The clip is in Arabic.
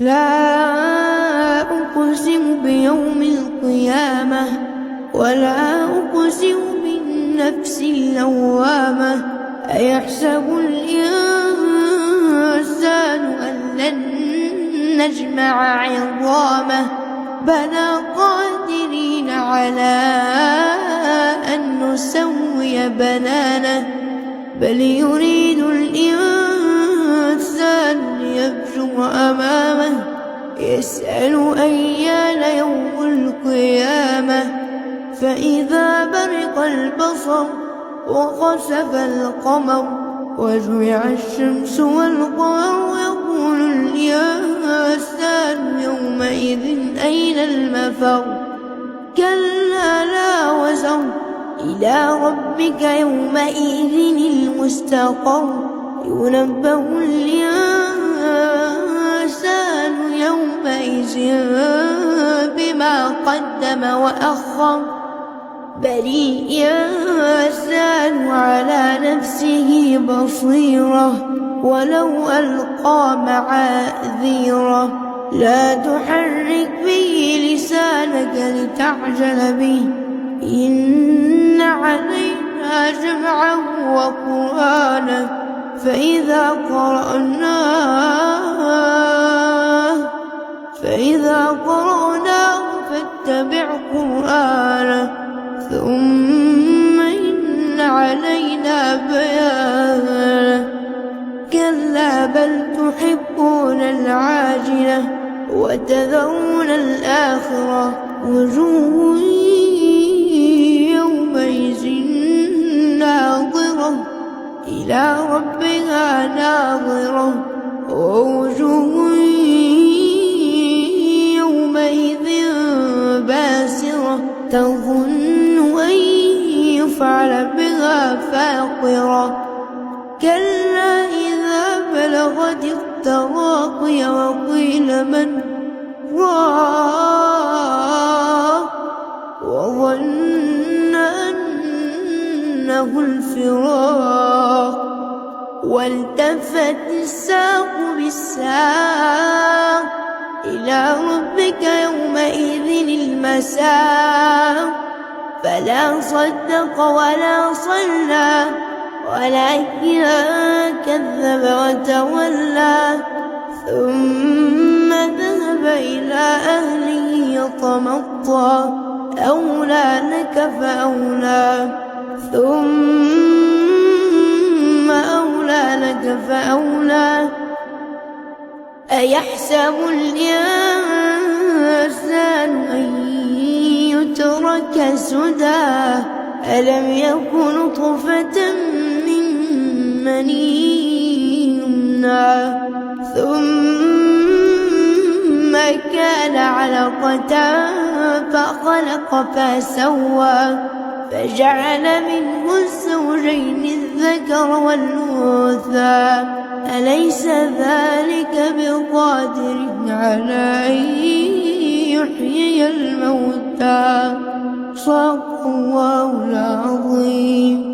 لا أقسم بيوم القيامة ولا أقسم بالنفس اللوامة. أيحسب الإنسان أن لن نجمع عظامه بلى قادرين على أن نسوي بنانه بل يريد الإنسان ليفجر أمامه يسأل أيان يوم القيامة. فإذا برق البصر وخسف القمر وجمع الشمس والقمر يقول الإنسان يومئذ أين المفر كلا لا وزر إلى ربك يومئذ المستقر ينبأ الإنسان يومئذ بما قدم وأخر بل الإنسان على نفسه بصيرة ولو ألقى معاذيره. لا تحرك به لسانك لتعجل به إن علينا جمعه وقرآنه فإذا قرأناه فاتبع قرآنه ثم إن علينا بيانه. كلا بل تحبون العاجلة وتذرون الآخرة وجوه يومئذ ناظرة إلى ربها ناظرة ووجوه يومئذ باسرة تظن أن يفعل بها فاقرة. كلا إذا بلغت التراقي وقيل من راق وظن أنه الفراق والتفت الساق بالساق إلى ربك يومئذ المساق. فلا صدق ولا صلى ولكن كذب وتولى ثم ذهب إلى أهله يتمطى أولى لك فأولى ثم أولى لك فأولى. أيحسب الإنسان أن يترك سدى ألم يكن نطفة من مني يمنى ثم كان علقة فخلق فسوى فجعل منه الزوجين الذكر والأنثى أليس ذلك بقادر على أن يحيي الموتى صدق الله العظيم.